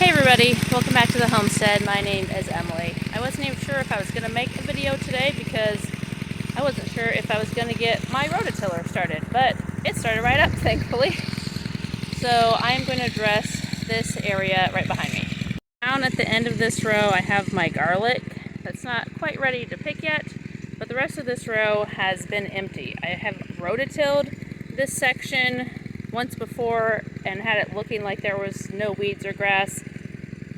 Hey everybody, welcome back to the homestead. My name is Emily. I wasn't even sure if I was going to make a video today because I wasn't sure if I was going to get my rototiller started, but it started right up, thankfully. So I am going to address this area right behind me. Down at the end of this row I have my garlic that's not quite ready to pick yet, but the rest of this row has been empty. I have rototilled this section once before and had it looking like there was no weeds or grass,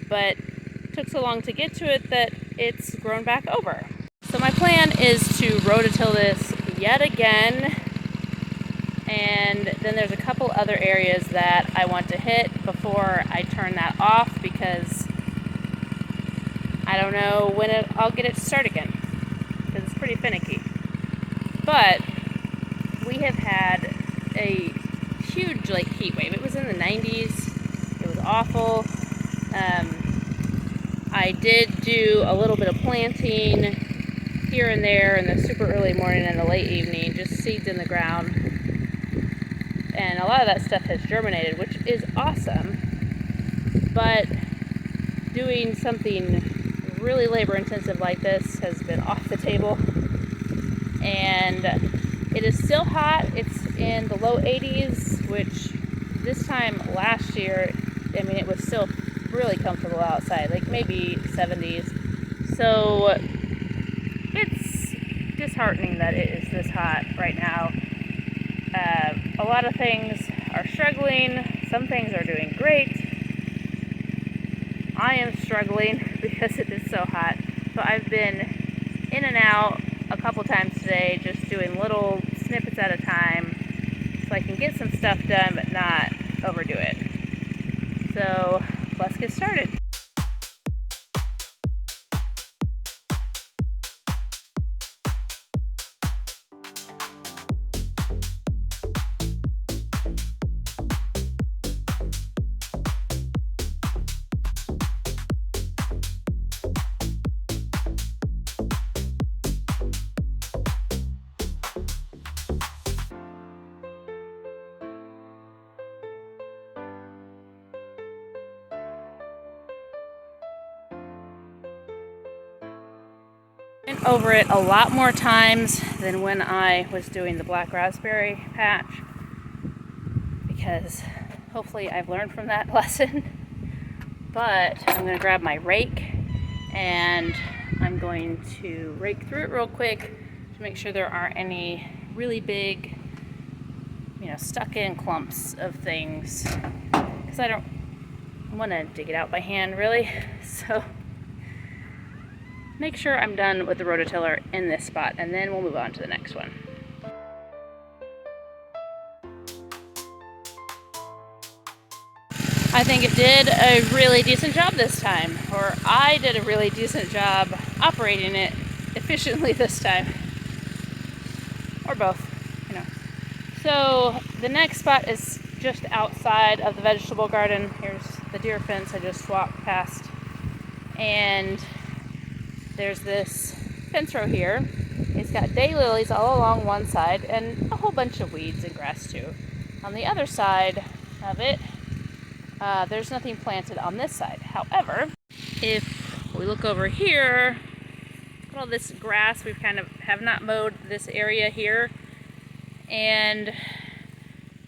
but it took so long to get to it that it's grown back over. So my plan is to rototill this yet again, and then there's a couple other areas that I want to hit before I turn that off because I don't know when I'll get it to start again because it's pretty finicky. But we have had a huge heat wave. It was in the 90s. It was awful. I did do a little bit of planting here and there in the super early morning and the late evening, just seeds in the ground, and a lot of that stuff has germinated, which is awesome, but doing something really labor intensive like this has been off the table. And it is still hot. It's in the low 80s, which this time last year, I mean, it was still really comfortable outside, like maybe 70s. So it's disheartening that it is this hot right now. A lot of things are struggling. Some things are doing great. I am struggling because it is so hot. So I've been in and out a couple times today, just doing little snippets at a time so I can get some stuff done but not overdo it. So let's get started. Went over it a lot more times than when I was doing the black raspberry patch because hopefully I've learned from that lesson. But I'm going to grab my rake and I'm going to rake through it real quick to make sure there aren't any really big, stuck in clumps of things, because I don't want to dig it out by hand really. So make sure I'm done with the rototiller in this spot, and then we'll move on to the next one. I think it did a really decent job this time, or I did a really decent job operating it efficiently this time, or both, So the next spot is just outside of the vegetable garden. Here's the deer fence I just walked past, and there's this fence row here. It's got daylilies all along one side and a whole bunch of weeds and grass too. On the other side of it, there's nothing planted on this side. However, if we look over here, look at all this grass. We've kind of have not mowed this area here, and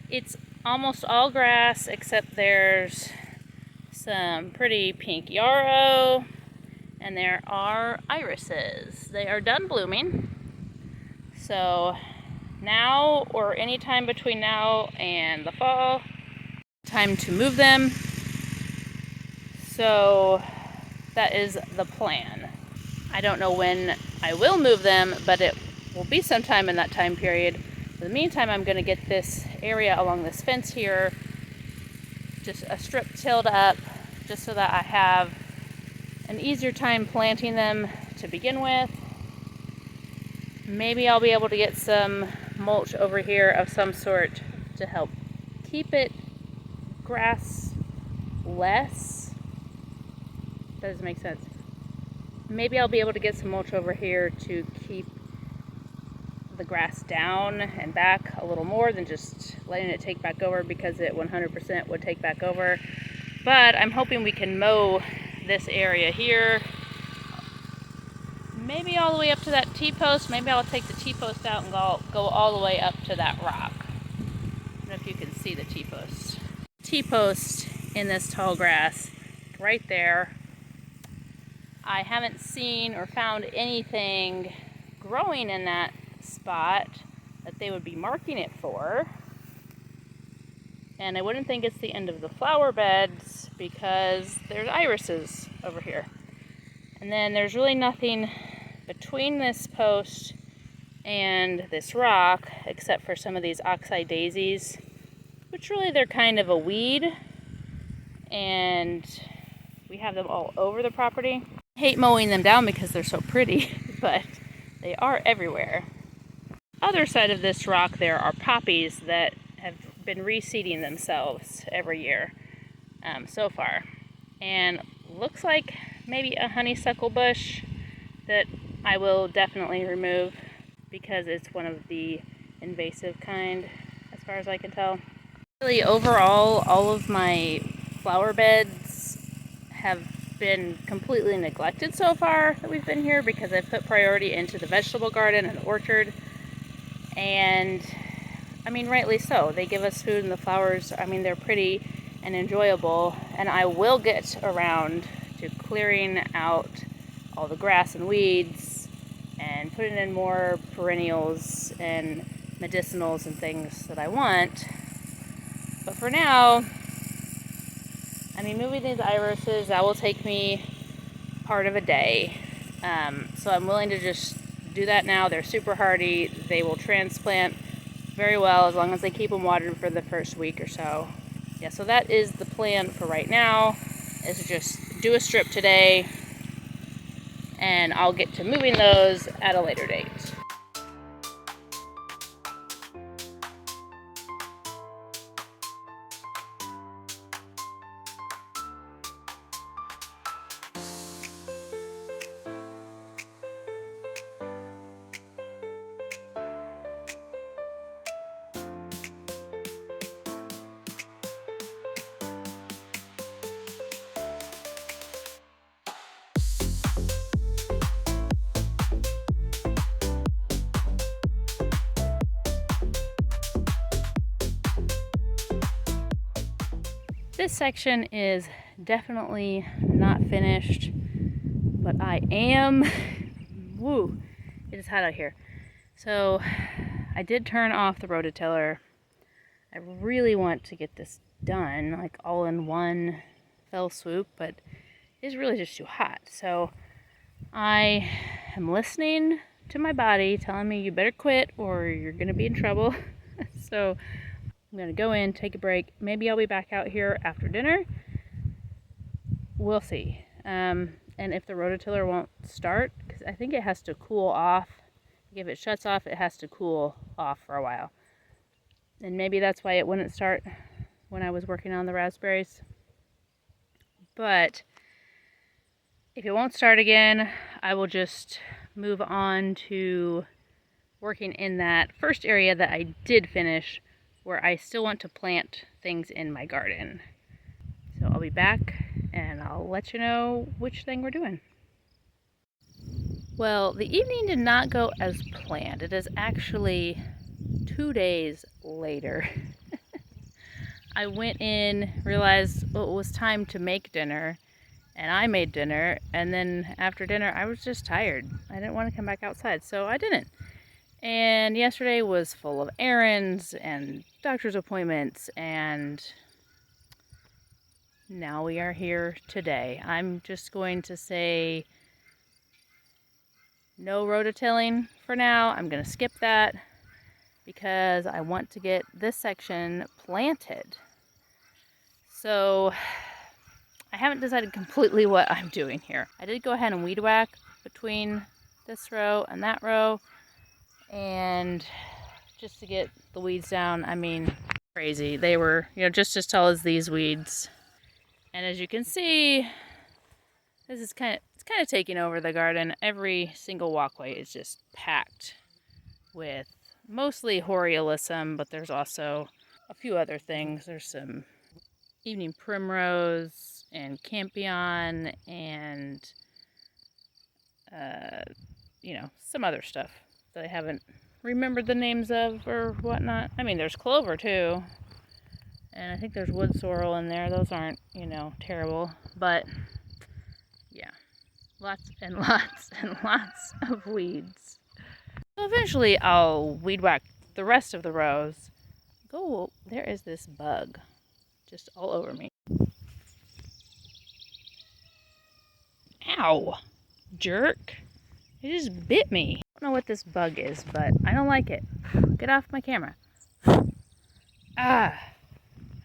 it's almost all grass except there's some pretty pink yarrow, and there are irises. They are done blooming. So now, or any time between now and the fall, time to move them. So that is the plan. I don't know when I will move them, but it will be sometime in that time period. In the meantime, I'm going to get this area along this fence here, just a strip tilled up, just so that I have an easier time planting them to begin with. Maybe I'll be able to get some mulch over here of some sort to help keep it grass less. That doesn't make sense. Maybe I'll be able to get some mulch over here to keep the grass down and back a little more than just letting it take back over, because it 100% would take back over. But I'm hoping we can mow this area here, maybe all the way up to that T-post. Maybe I'll take the T-post out and go all the way up to that rock. I don't know if you can see the T-post. T-post in this tall grass right there. I haven't seen or found anything growing in that spot that they would be marking it for. And I wouldn't think it's the end of the flower beds because there's irises over here. And then there's really nothing between this post and this rock except for some of these oxeye daisies, which really they're kind of a weed, and we have them all over the property. I hate mowing them down because they're so pretty, but they are everywhere. Other side of this rock there are poppies that have been reseeding themselves every year so far, and looks like maybe a honeysuckle bush that I will definitely remove because it's one of the invasive kind as far as I can tell. Really, overall, all of my flower beds have been completely neglected so far that we've been here because I've put priority into the vegetable garden and the orchard. And I mean, rightly so. They give us food, and the flowers, I mean, they're pretty and enjoyable. And I will get around to clearing out all the grass and weeds and putting in more perennials and medicinals and things that I want. But for now, I mean, moving these irises, that will take me part of a day. So I'm willing to just do that now. They're super hardy. They will transplant very well as long as they keep them watered for the first week or so. Yeah, so that is the plan for right now, is to just do a strip today, and I'll get to moving those at a later date. This section is definitely not finished, but I am, woo, it is hot out here. So I did turn off the rototiller. I really want to get this done, like all in one fell swoop, but it's really just too hot. So I am listening to my body telling me you better quit or you're gonna be in trouble. So I'm going to go in, take a break. Maybe I'll be back out here after dinner. We'll see. And if the rototiller won't start, because I think it has to cool off. If it shuts off, it has to cool off for a while. And maybe that's why it wouldn't start when I was working on the raspberries. But if it won't start again, I will just move on to working in that first area that I did finish, where I still want to plant things in my garden. So I'll be back and I'll let you know which thing we're doing. Well, the evening did not go as planned. It is actually 2 days later. I went in, realized it was time to make dinner, and I made dinner, and then after dinner I was just tired. I didn't want to come back outside, so I didn't. And yesterday was full of errands and doctor's appointments, and now we are here today. I'm just going to say no rototilling for now. I'm going to skip that because I want to get this section planted. So I haven't decided completely what I'm doing here. I did go ahead and weed whack between this row and that row, and just to get the weeds down. I mean, crazy. They were, just as tall as these weeds. And as you can see, this is kind of taking over the garden. Every single walkway is just packed with mostly Horiolisum, but there's also a few other things. There's some evening primrose and campion and some other stuff that I haven't remembered the names of or whatnot. I mean, there's clover too, and I think there's wood sorrel in there. Those aren't, terrible, but yeah, lots and lots and lots of weeds. So eventually I'll weed whack the rest of the rows. Oh, there is this bug just all over me. Ow, jerk. It just bit me. I don't know what this bug is, but I don't like it. Get off my camera. Ah.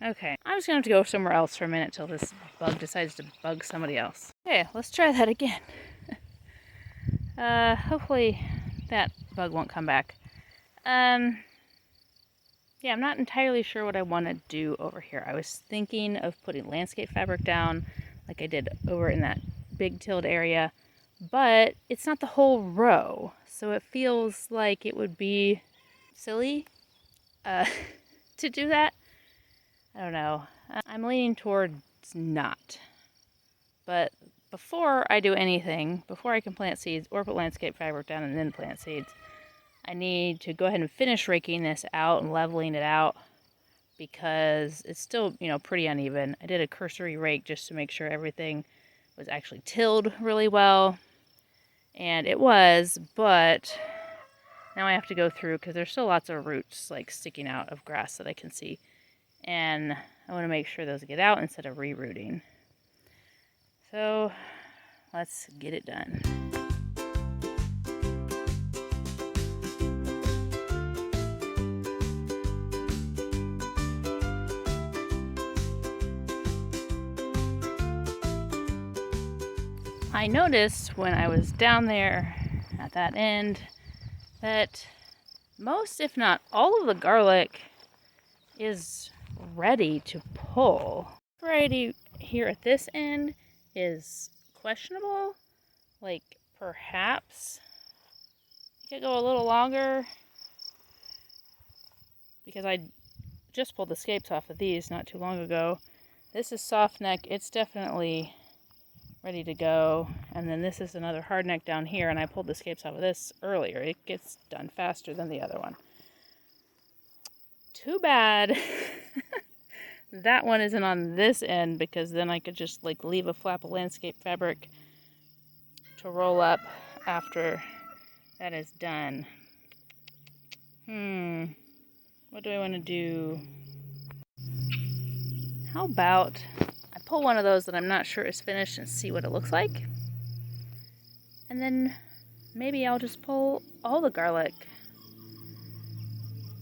Okay. I'm just going to have to go somewhere else for a minute till this bug decides to bug somebody else. Okay, let's try that again. Hopefully that bug won't come back. Yeah, I'm not entirely sure what I want to do over here. I was thinking of putting landscape fabric down like I did over in that big tilled area, but it's not the whole row, so it feels like it would be silly to do that. I don't know. I'm leaning towards not. But before I do anything, before I can plant seeds or put landscape fabric down and then plant seeds, I need to go ahead and finish raking this out and leveling it out because it's still, pretty uneven. I did a cursory rake just to make sure everything was actually tilled really well. And it was, but now I have to go through because there's still lots of roots like sticking out of grass that I can see. And I want to make sure those get out instead of rerooting. So let's get it done. I noticed when I was down there at that end that most, if not all, of the garlic is ready to pull. Variety here at this end is questionable. Like, perhaps it could go a little longer because I just pulled the scapes off of these not too long ago. This is soft neck. It's definitely ready to go. And then this is another hard neck down here, and I pulled the scapes off of this earlier. It gets done faster than the other one. Too bad that one isn't on this end, because then I could just leave a flap of landscape fabric to roll up after that is done. What do I want to do? How about I pull one of those that I'm not sure is finished and see what it looks like? And then maybe I'll just pull all the garlic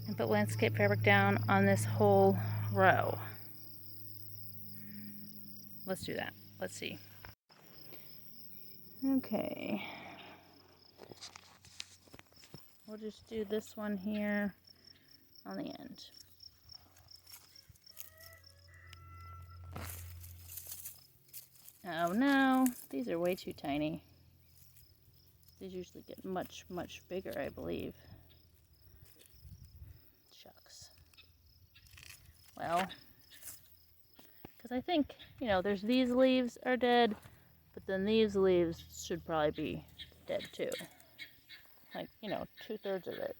and put landscape fabric down on this whole row. Let's do that. Let's see. Okay. We'll just do this one here on the end. Oh no, these are way too tiny. These usually get much, much bigger, I believe. Shucks. Well, because I think, there's these leaves are dead, but then these leaves should probably be dead too. 2/3 of it,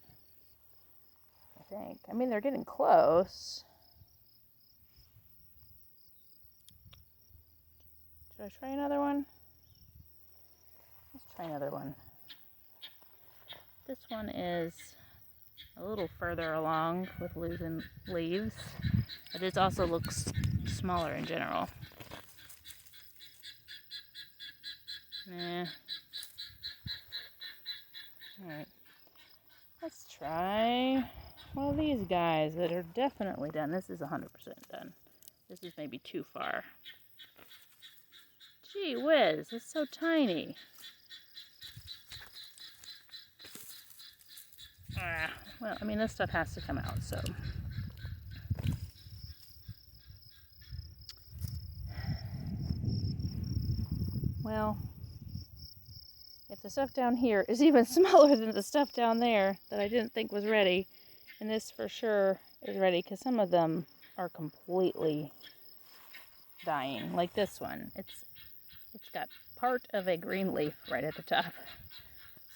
I think. I mean, they're getting close. Should I try another one? Let's try another one. This one is a little further along with losing leaves, but it also looks smaller in general. Alright. Let's try one of these guys that are definitely done. This is 100% done. This is maybe too far. Gee whiz, it's so tiny. Well, I mean, this stuff has to come out, so. Well, if the stuff down here is even smaller than the stuff down there that I didn't think was ready, and this for sure is ready, because some of them are completely dying, like this one. It's got part of a green leaf right at the top.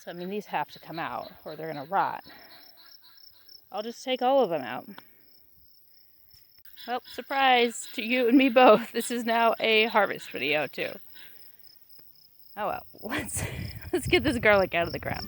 So, I mean, these have to come out or they're going to rot. I'll just take all of them out. Well, surprise to you and me both. This is now a harvest video too. Oh well, let's get this garlic out of the ground.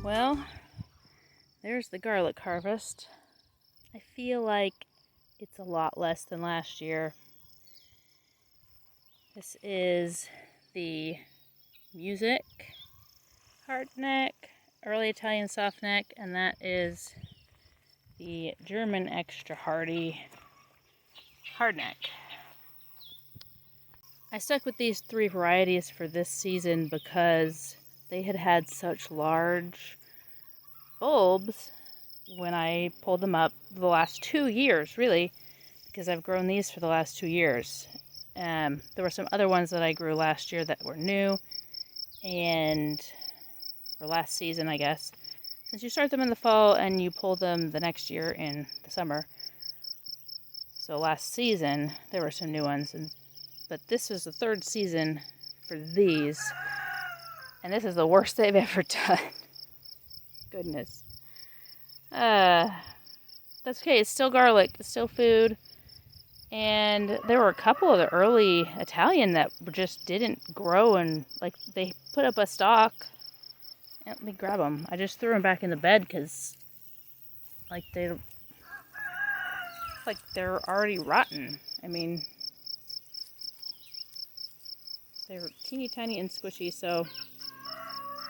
Well, there's the garlic harvest. I feel like it's a lot less than last year. This is the Music hardneck, early Italian softneck, and that is the German extra hardy hardneck. I stuck with these 3 varieties for this season because they had such large bulbs when I pulled them up the last 2 years, really, because I've grown these for the last 2 years. There were some other ones that I grew last year that were new, or last season, I guess. Since you start them in the fall and you pull them the next year in the summer. So last season, there were some new ones, but this is the 3rd season for these, and this is the worst they've ever done. Goodness. That's okay. It's still garlic. It's still food. And there were a couple of the early Italian that just didn't grow, and like they put up a stalk. Let me grab them. I just threw them back in the bed because they're already rotten. I mean, they're teeny tiny and squishy, so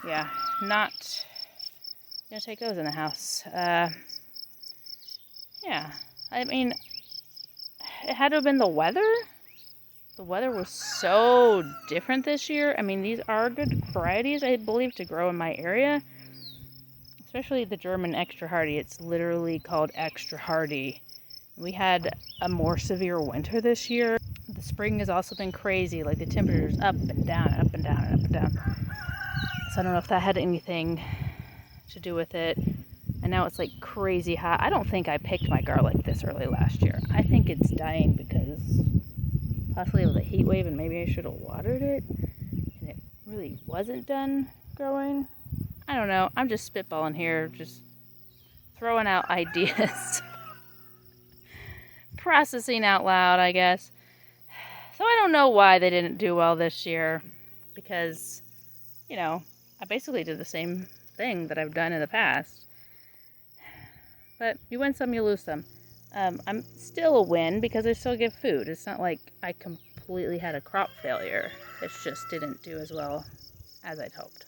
yeah, not gonna take those in the house. Yeah, I mean, it had to have been the weather. The weather was so different this year. I mean, these are good varieties, I believe, to grow in my area. Especially the German extra hardy. It's literally called extra hardy. We had a more severe winter this year. The spring has also been crazy. Like the temperatures up and down, up and down, and up and down. So I don't know if that had anything to do with it. And now it's like crazy hot. I don't think I picked my garlic this early last year. I think it's dying because possibly of the heat wave, and maybe I should have watered it and it really wasn't done growing. I don't know. I'm just spitballing here, just throwing out ideas. Processing out loud, I guess. So I don't know why they didn't do well this year, because, you know, I basically did the same thing that I've done in the past. But you win some, you lose some. I'm still a win because I still get food. It's not like I completely had a crop failure. It just didn't do as well as I'd hoped.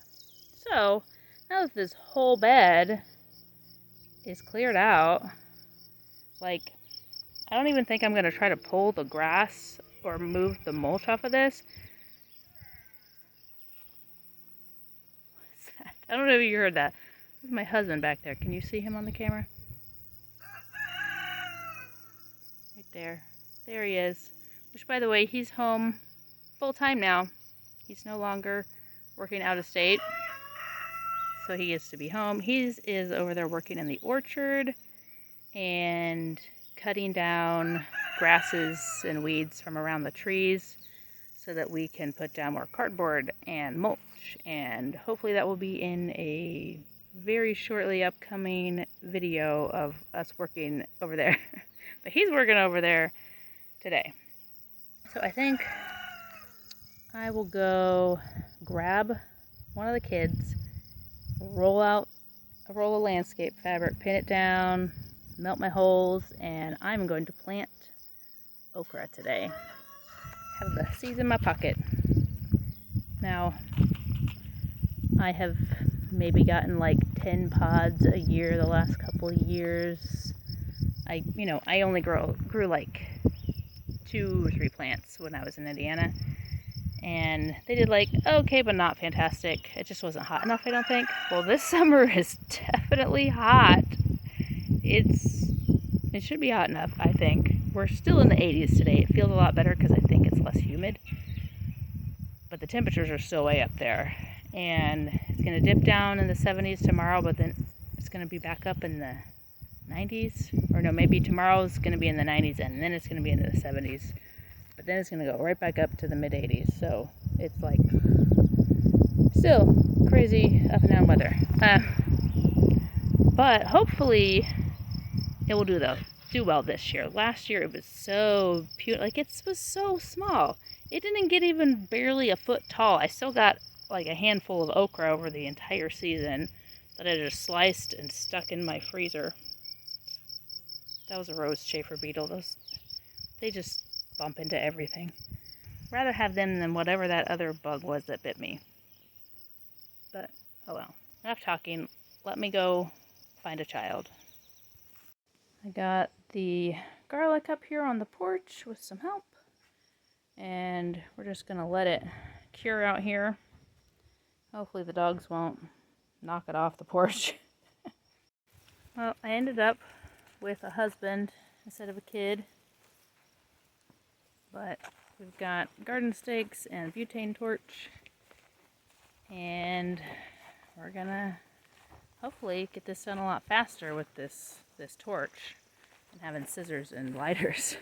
So, now that this whole bed is cleared out, like, I don't even think I'm going to try to pull the grass or move the mulch off of this. What's that? I don't know if you heard that. There's my husband back there. Can you see him on the camera? Right there. There he is. Which, by the way, he's home full-time now. He's no longer working out of state. So he gets to be home. He is over there working in the orchard and cutting down grasses and weeds from around the trees so that we can put down more cardboard and mulch. And hopefully that will be in a very shortly upcoming video of us working over there. But he's working over there today. So I think I will go grab one of the kids, roll out a roll of landscape fabric, pin it down, melt my holes, and I'm going to plant okra today. Have the seeds in my pocket. Now, I have maybe gotten like 10 pods a year the last couple of years. I only grew like 2 or 3 plants when I was in Indiana, and they did like okay, but not fantastic. It just wasn't hot enough, I don't think. Well, this summer is definitely hot. It should be hot enough, I think. We're still in the 80s today. It feels a lot better because I think it's less humid, but the temperatures are still way up there, and it's going to dip down in the 70s tomorrow, but then it's going to be back up in the 90s, or no, maybe tomorrow's going to be in the 90s and then it's going to be into the 70s, but then it's going to go right back up to the mid 80s. So it's like still crazy up and down weather, but hopefully it will do well this year. Last year it was so like it was so small. It didn't get even barely a foot tall. I still got like a handful of okra over the entire season that I just sliced and stuck in my freezer. That was a rose chafer beetle. They just bump into everything. Rather have them than whatever that other bug was that bit me. But oh well. Enough talking. Let me go find a child. I got the garlic up here on the porch with some help, and we're just gonna let it cure out here. Hopefully the dogs won't knock it off the porch. Well, I ended up with a husband instead of a kid, but we've got garden stakes and a butane torch, and we're gonna hopefully get this done a lot faster with this torch and having scissors and lighters.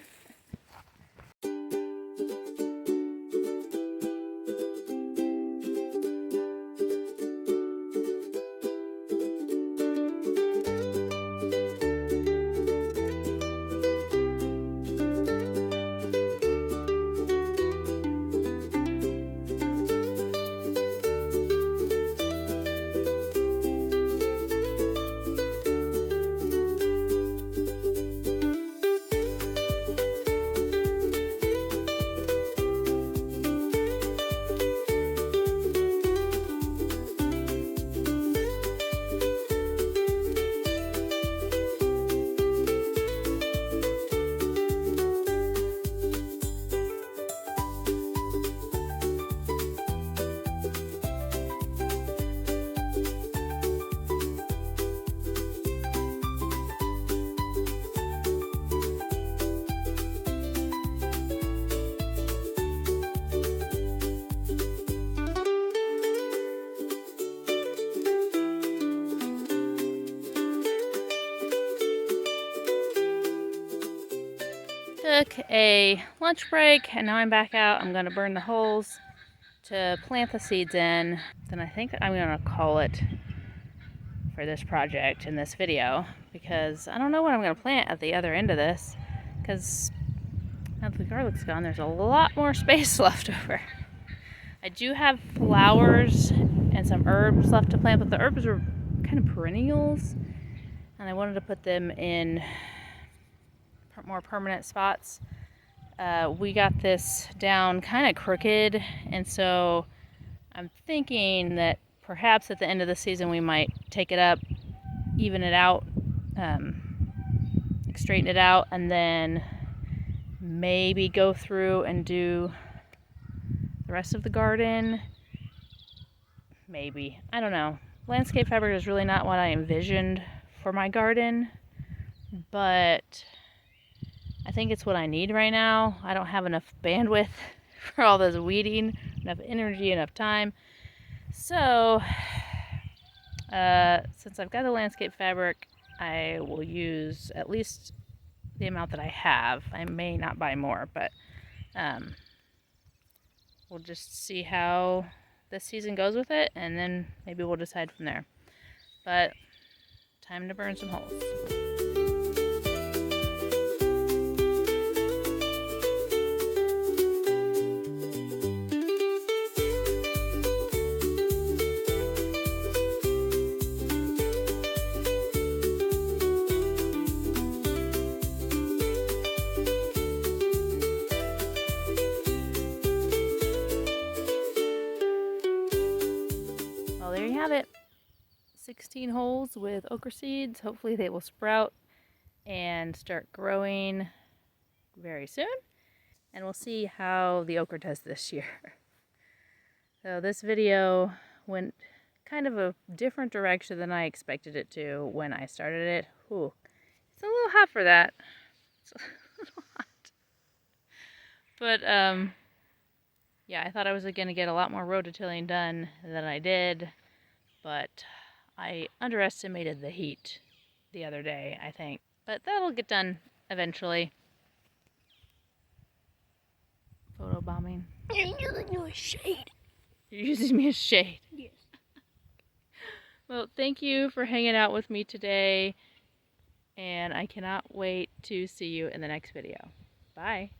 Took a lunch break and now I'm back out. I'm going to burn the holes to plant the seeds in. Then I think I'm going to call it for this project in this video, because I don't know what I'm going to plant at the other end of this, because now that the garlic's gone, there's a lot more space left over. I do have flowers and some herbs left to plant, but the herbs are kind of perennials, and I wanted to put them in more permanent spots. We got this down kind of crooked, and so I'm thinking that perhaps at the end of the season we might take it up, even it out, straighten it out, and then maybe go through and do the rest of the garden. Maybe. I don't know. Landscape fabric is really not what I envisioned for my garden, but I think it's what I need right now. I don't have enough bandwidth for all this weeding, enough energy, enough time. So, since I've got the landscape fabric, I will use at least the amount that I have. I may not buy more, but we'll just see how this season goes with it, and then maybe we'll decide from there. But time to burn some holes. Well, there you have it. 16 holes with okra seeds. Hopefully they will sprout and start growing very soon. And we'll see how the okra does this year. So this video went kind of a different direction than I expected it to when I started it. Ooh, it's a little hot for that. It's a little hot. But yeah, I thought I was going to get a lot more rototilling done than I did, but I underestimated the heat the other day, I think. But that'll get done eventually. Photo bombing. You're using you as shade. You're using me as shade. Yes. Well, thank you for hanging out with me today, and I cannot wait to see you in the next video. Bye.